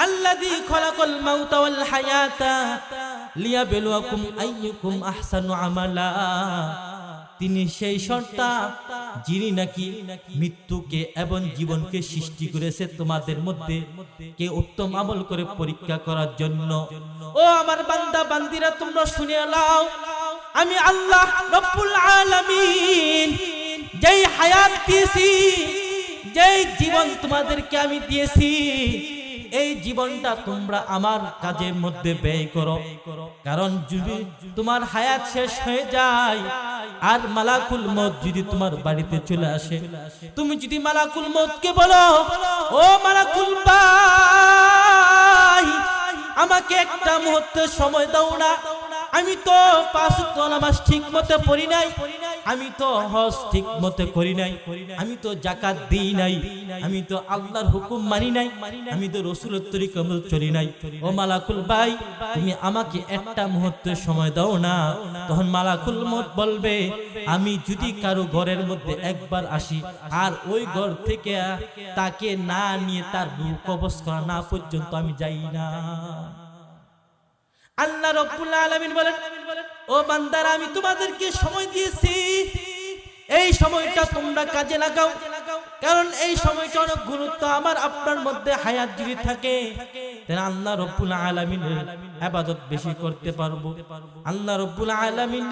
আল্লাযী খালাকাল মাউতা ওয়াল হায়াতা লিয়াবলুয়াকুম আইয়ুকুম আহসানু আমালা। তিনি সেই সত্তা যিনি নাকি মৃত্যুকে এবং জীবনকে সৃষ্টি করেছে তোমাদের মধ্যে কে উত্তম আমল করে পরীক্ষা করার জন্য। ও আমার বান্দা বান্দিরা, তোমরা শুনে নাও, আমি আল্লাহ রব্বুল আলামিন যেই হায়াত দিয়েছি, যেই জীবন তোমাদেরকে আমি দিয়েছি, এই জীবনটা তোমরা আমার কাজের মধ্যে ব্যয় করো। কারণ যদি তোমার হায়াত শেষ হয়ে যায় আর মালাকুল মউত যদি তোমার বাড়িতে চলে আসে, তুমি যদি মালাকুল মউতকে বলো, ও মালাকুল ভাই আমাকে একটা মুহূর্ত সময় দাও না, আমি তো 5 ওয়াক্ত নামাজ ঠিক মতো পড়ি নাই, আমি তো হজ ঠিক মতো করি নাই, আমি তো যাকাত দিই নাই, আমি তো আল্লাহর হুকুম মানি নাই, আমি তো রাসূলের তরিকা মতো চলি নাই। ও মালাকুল ভাই তুমি আমাকে একটা মুহূর্ত সময় দাও না। তখন মালাকুল মউত বলবে, আমি যদি কারো ঘরের মধ্যে একবার আসি আর ওই ঘর থেকে তাকে না নিয়ে তার রূহ কবজ করা না পর্যন্ত আমি যাই না। আল্লাহ রাব্বুল আলামিন বলেন, ও বান্দারা আমি তোমাদেরকে সময় দিয়েছি, এই সময়টা তোমরা কাজে লাগাও। কারণ এই সময়টা অনেক গুরুত্ব। আমার আপনার মধ্যে হায়াত যদি থাকে তাহলে আল্লাহ রাব্বুল আলামিনের ইবাদত বেশি করতে পারবো। আল্লাহ রাব্বুল আলামিন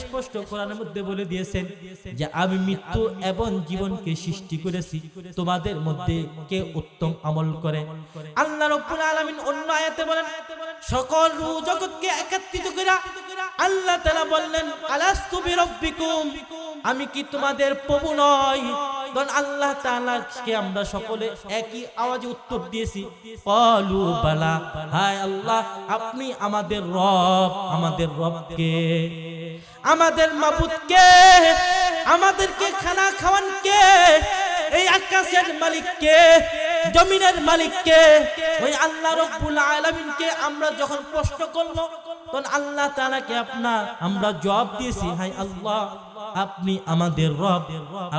স্পষ্ট কোরআনের মধ্যে বলে দিয়েছেন যে আমি মৃত্যু এবং জীবনকে সৃষ্টি করেছি, তোমাদের মধ্যে কে উত্তম আমল করে। আল্লাহ রাব্বুল আলামিন অন্য আয়াতে বলেন, সকল রূহ জগৎকে একত্রিত করে আল্লাহ তাআলা বললেন, আলাস্তু বিরাব্বিকুম, আমি কি তোমাদের প্রভু নই? তখন আল্লাহ তাআলাকে আমরা সকলে একই আওয়াজে উত্তর দিয়েছি, ক্বালু বালা, হায় আল্লাহ আপনি আমাদের রব। আমাদের রবকে, আমাদের মাবুদকে, আমাদেরকে খানা খাওয়ান কে? এই আকাশের মালিককে, জমিনের মালিককে, ওই আল্লাহ রাব্বুল আলামিনকে আমরা যখন প্রশ্ন করব তখন আল্লাহ তাআলাকে আমরা জবাব দিয়েছি, হায় আল্লাহ আপনি আমাদের রব,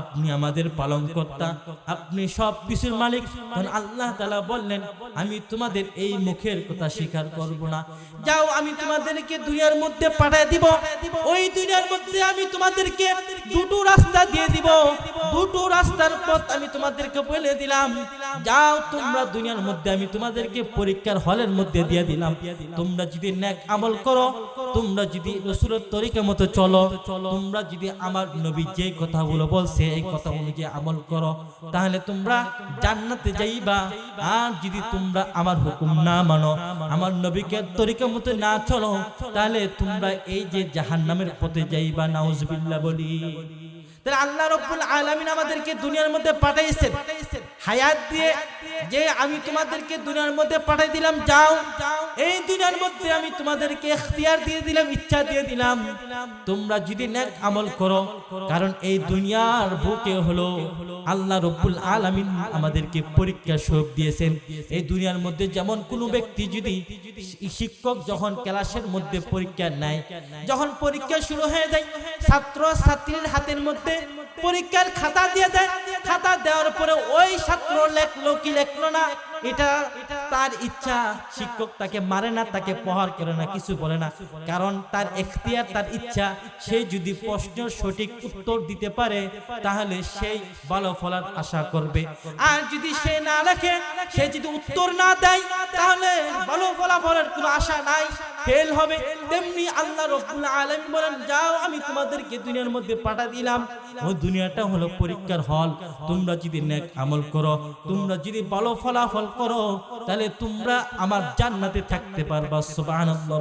আপনি আমাদের পালনকর্তা, আপনি সব কিছুর মালিক। তখন আল্লাহ তাআলা বললেন, আমি তোমাদের এই মুখের কথা স্বীকার করব না, যাও আমি তোমাদেরকে দুনিয়ার মধ্যে পাঠিয়ে দিব। ওই দুনিয়ার মধ্যে আমি তোমাদেরকে দুটো রাস্তা দিয়ে দিব, দুটো রাস্তার পথ আমি তোমাদেরকে বলে দিলাম, যাও তোমরা দুনিয়ার মধ্যে আমি তোমাদেরকে পরীক্ষার হলের মধ্যে দিয়ে দিলাম। তোমরা যদি নেক আমল করো, তোমরা যদি রাসূলের তরিকা মতো চলো, তোমরা যদি আমার নবী যে কথাগুলো বলছে এই কথা অনুযায়ী আমল করো, তাহলে তোমরা জান্নাতে যাইবা। আর যদি তোমরা আমার হুকুম না মানো, আমার নবীকে তরিকা মতো না চলো, তাহলে তোমরা এই যে জাহান্নামের পথে যাইবা। নাউজুবিল্লাহ বলি। তাহলে আল্লাহ রাব্বুল আলামিন আমাদেরকে দুনিয়ার মধ্যে পাঠাইছেন হায়াত দিয়ে, যে আমি তোমাদেরকে দুনিয়ার মধ্যে পাঠিয়ে দিলাম, যাও এই দুনিয়ার মধ্যে আমি তোমাদেরকে ইখতিয়ার দিয়ে দিলাম, ইচ্ছা দিয়ে দিলাম, তোমরা যদি নেক আমল করো। কারণ এই দুনিয়ার বুকে হলো আল্লাহ রাব্বুল আলামিন আমাদেরকে পরীক্ষা স্বরূপ দিয়েছেন। এই দুনিয়ার মধ্যে যেমন কোনো ব্যক্তি যদি, শিক্ষক যখন ক্লাসের মধ্যে পরীক্ষা নেয়, যখন পরীক্ষা শুরু হয়ে যায়, ছাত্র ছাত্রীর হাতের মধ্যে পরীক্ষার খাতা দিয়ে দেয়। খাতা দেওয়ার পরে ওই ছাত্র লেখলো কি লেখলো না, এটা তার ইচ্ছা। শিক্ষক তাকে মারে না, তাকে প্রহার করে না, কিছু বলে না, কারণ তার এখতিয়ার, তার ইচ্ছা। সে যদি প্রশ্নের সঠিক উত্তর দিতে পারে তাহলে সেই ভালো ফলার আশা করবে। আর যদি সে না লেখে, সে যদি উত্তর না দেয়, তাহলে ভালো ফলাফলের কোনো আশা নাই, ফেল হবে। তেমনি আল্লাহ রাব্বুল আলামিন বলেন, যাও আমি তোমাদেরকে দুনিয়ার মধ্যে পাঠিয়ে দিলাম, ওই দুনিয়াটা হলো পরীক্ষার হল। তোমরা যদি নেক আমল করো, তোমরা যদি ভালো ফলাফল করো, তাহলে তোমরা আমার জান্নাতে থাকতে পারবা। সুবহানাল্লাহ।